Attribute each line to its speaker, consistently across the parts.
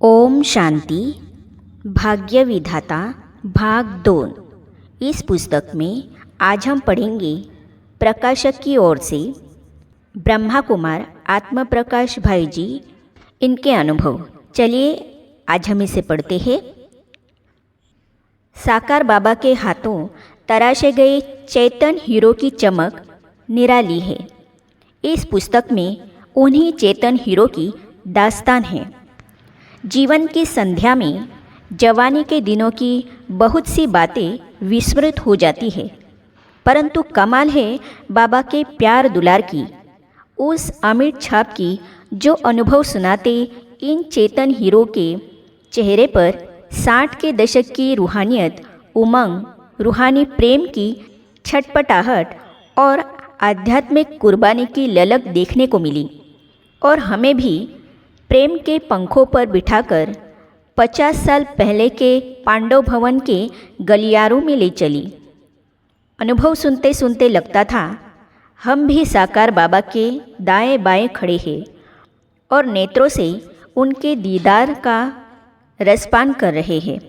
Speaker 1: ओम शांति। भाग्य विधाता भाग 2। इस पुस्तक में आज हम पढ़ेंगे प्रकाशक की ओर से ब्रह्मा कुमार आत्म प्रकाश भाई जी, इनके अनुभव। चलिए आज हम इसे पढ़ते हैं। साकार बाबा के हाथों तराशे गए चेतन हीरो की चमक निराली है। इस पुस्तक में उन्हीं चेतन हीरो की दास्तान है। जीवन की संध्या में जवानी के दिनों की बहुत सी बातें विस्मृत हो जाती है, परंतु कमाल है बाबा के प्यार दुलार की, उस अमिट छाप की जो अनुभव सुनाते इन चेतन हीरो के चेहरे पर 60 के दशक की रूहानियत, उमंग, रूहानी प्रेम की छटपटाहट और आध्यात्मिक कुर्बानी की ललक देखने को मिली और हमें भी प्रेम के पंखों पर बिठाकर 50 साल पहले के पांडव भवन के गलियारों में ले चली। अनुभव सुनते सुनते लगता था हम भी साकार बाबा के दाएं बाएं खड़े हैं और नेत्रों से उनके दीदार का रसपान कर रहे हैं।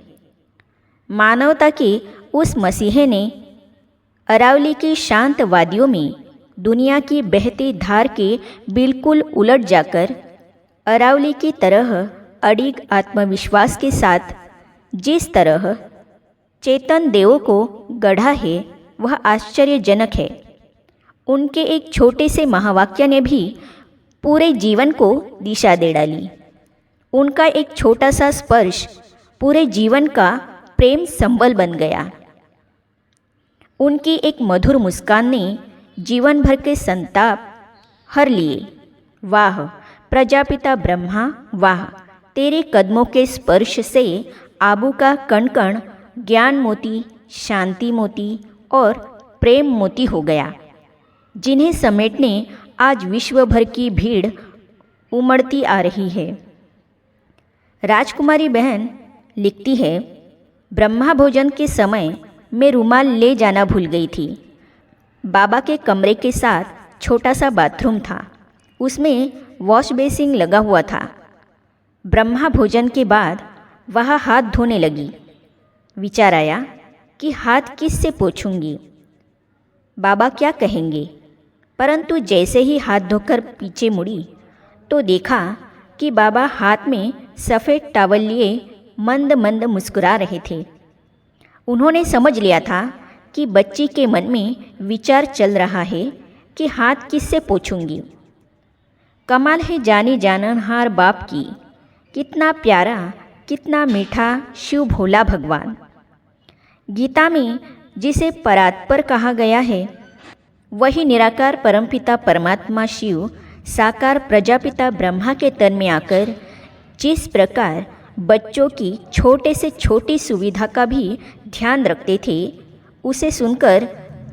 Speaker 1: मानवता के उस मसीहे ने अरावली की शांत वादियों में दुनिया की बहती धार के बिल्कुल उलट जाकर अरावली की तरह अडिग आत्मविश्वास के साथ जिस तरह चेतन देवों को गढ़ा है वह आश्चर्यजनक है। उनके एक छोटे से महावाक्य ने भी पूरे जीवन को दिशा दे डाली। उनका एक छोटा सा स्पर्श पूरे जीवन का प्रेम संबल बन गया। उनकी एक मधुर मुस्कान ने जीवन भर के संताप हर लिए। वाह प्रजापिता ब्रह्मा, वाह तेरे कदमों के स्पर्श से आबू का कण कण ज्ञान मोती, शांति मोती और प्रेम मोती हो गया, जिन्हें समेटने आज विश्व भर की भीड़ उमड़ती आ रही है। राजकुमारी बहन लिखती है, ब्रह्मा भोजन के समय मैं रुमाल ले जाना भूल गई थी। बाबा के कमरे के साथ छोटा सा बाथरूम था, उसमें वॉश बेसिन लगा हुआ था। ब्रह्मा भोजन के बाद वह हाथ धोने लगी। विचार आया कि हाथ किस से पोंछूंगी, बाबा क्या कहेंगे, परंतु जैसे ही हाथ धोकर पीछे मुड़ी तो देखा कि बाबा हाथ में सफ़ेद टॉवल लिए मंद मंद मुस्कुरा रहे थे। उन्होंने समझ लिया था कि बच्ची के मन में विचार चल रहा है कि हाथ किस से पोंछूंगी। कमाल है जानी जाननहार बाप की, कितना प्यारा, कितना मीठा शिव भोला भगवान। गीता में जिसे परात्पर कहा गया है वही निराकार परमपिता परमात्मा शिव साकार प्रजापिता ब्रह्मा के तन में आकर जिस प्रकार बच्चों की छोटे से छोटी सुविधा का भी ध्यान रखते थे, उसे सुनकर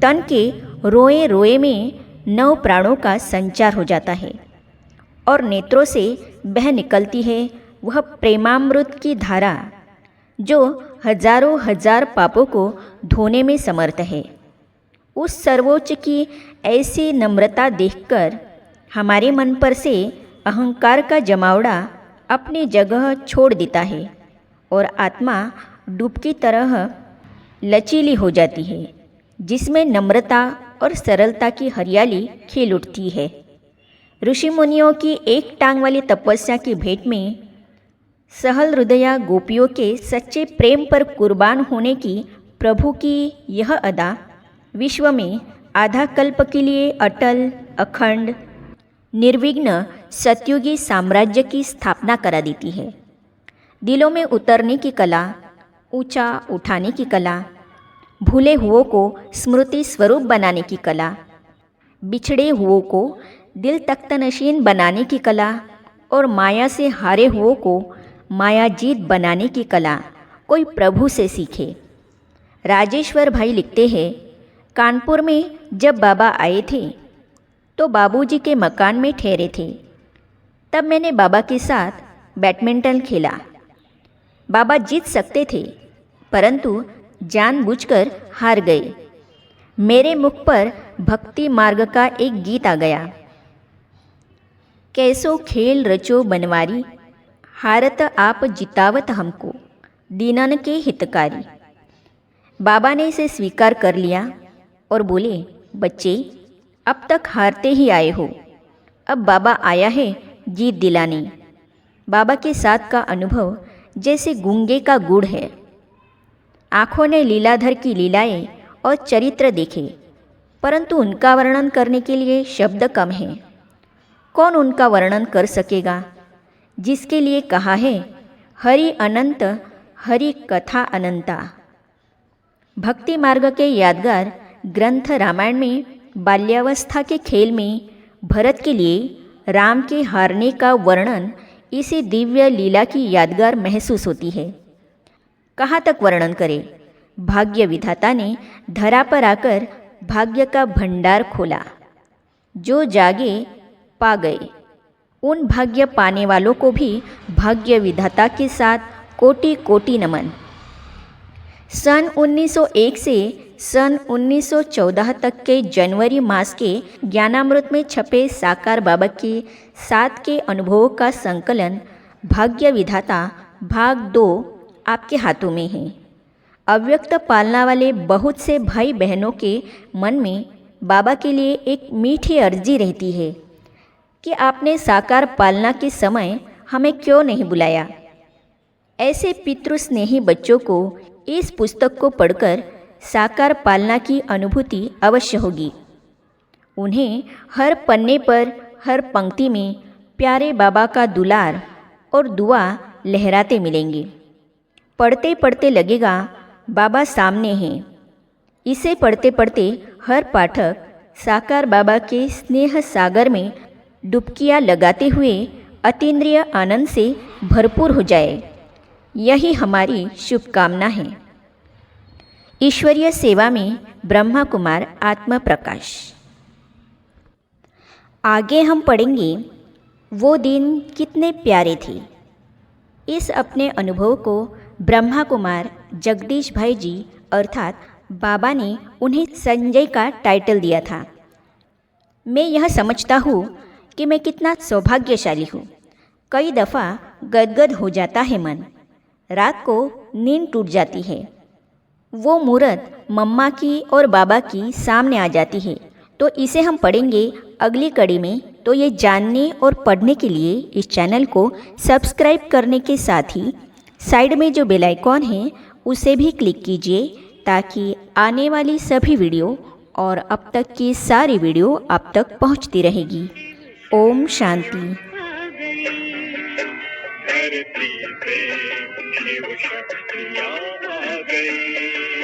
Speaker 1: तन के रोए रोए में 9 प्राणों का संचार हो जाता है और नेत्रों से बह निकलती है वह प्रेमामृत की धारा जो हजारों हजार पापों को धोने में समर्थ है। उस सर्वोच्च की ऐसी नम्रता देखकर हमारे मन पर से अहंकार का जमावड़ा अपनी जगह छोड़ देता है और आत्मा डूब की तरह लचीली हो जाती है, जिसमें नम्रता और सरलता की हरियाली खिल उठती है। ऋषि मुनियों की एक टांग वाली तपस्या की भेंट में सहल हृदया गोपियों के सच्चे प्रेम पर कुर्बान होने की प्रभु की यह अदा विश्व में आधा कल्प के लिए अटल, अखंड, निर्विघ्न सतयुगी साम्राज्य की स्थापना करा देती है। दिलों में उतरने की कला, ऊंचा उठाने की कला, भूले हुओं को स्मृति स्वरूप बनाने की कला, बिछड़े हुओं को दिल तख्तनशीन बनाने की कला और माया से हारे हुओं को माया जीत बनाने की कला कोई प्रभु से सीखे। राजेश्वर भाई लिखते हैं, कानपुर में जब बाबा आए थे तो बाबूजी के मकान में ठहरे थे। तब मैंने बाबा के साथ बैडमिंटन खेला। बाबा जीत सकते थे, परंतु जानबूझकर हार गए। मेरे मुख पर भक्ति मार्ग का एक गीत आ गया। कैसो खेल रचो बनवारी, हारत आप जितावत हमको, दीनन के हितकारी। बाबा ने इसे स्वीकार कर लिया और बोले, बच्चे अब तक हारते ही आए हो, अब बाबा आया है जीत दिलाने। बाबा के साथ का अनुभव जैसे गूंगे का गुड़ है। आँखों ने लीलाधर की लीलाएं और चरित्र देखे, परंतु उनका वर्णन करने के लिए शब्द कम हैं। कौन उनका वर्णन कर सकेगा, जिसके लिए कहा है हरि अनंत हरि कथा अनंता। भक्ति मार्ग के यादगार ग्रंथ रामायण में बाल्यावस्था के खेल में भरत के लिए राम के हारने का वर्णन इसी दिव्य लीला की यादगार महसूस होती है। कहाँ तक वर्णन करें। भाग्य विधाता ने धरा पर आकर भाग्य का भंडार खोला। जो जागे पा गए। उन भाग्य पाने वालों को भी भाग्य विधाता के साथ कोटि कोटि नमन। सन 1901 से सन 1914 तक के जनवरी मास के ज्ञानामृत में छपे साकार बाबा के 7 के अनुभवों का संकलन भाग्य विधाता भाग 2 आपके हाथों में है। अव्यक्त पालना वाले बहुत से भाई बहनों के मन में बाबा के लिए एक मीठी अर्जी रहती है कि आपने साकार पालना के समय हमें क्यों नहीं बुलाया। ऐसे पितृस्नेही बच्चों को इस पुस्तक को पढ़कर साकार पालना की अनुभूति अवश्य होगी। उन्हें हर पन्ने पर हर पंक्ति में प्यारे बाबा का दुलार और दुआ लहराते मिलेंगे। पढ़ते पढ़ते लगेगा बाबा सामने हैं। इसे पढ़ते पढ़ते हर पाठक साकार बाबा के स्नेह सागर में डुबकियाँ लगाते हुए अतीन्द्रिय आनंद से भरपूर हो जाए, यही हमारी शुभकामना है। ईश्वरीय सेवा में ब्रह्मा कुमार आत्म प्रकाश। आगे हम पढ़ेंगे वो दिन कितने प्यारे थे। इस अपने अनुभव को ब्रह्मा कुमार जगदीश भाई जी अर्थात बाबा ने उन्हें संजय का टाइटल दिया था। मैं यह समझता हूँ कि मैं कितना सौभाग्यशाली हूँ। कई दफ़ा गदगद हो जाता है मन, रात को नींद टूट जाती है। वो मूर्त मम्मा की और बाबा की सामने आ जाती है। तो इसे हम पढ़ेंगे अगली कड़ी में। तो ये जानने और पढ़ने के लिए इस चैनल को सब्सक्राइब करने के साथ ही साइड में जो बेल आइकॉन है उसे भी क्लिक कीजिए, ताकि आने वाली सभी वीडियो और अब तक की सारी वीडियो आप तक पहुंचती रहेगी। ओम शांति। धरती पे शिव शक्तियाँ आ गई।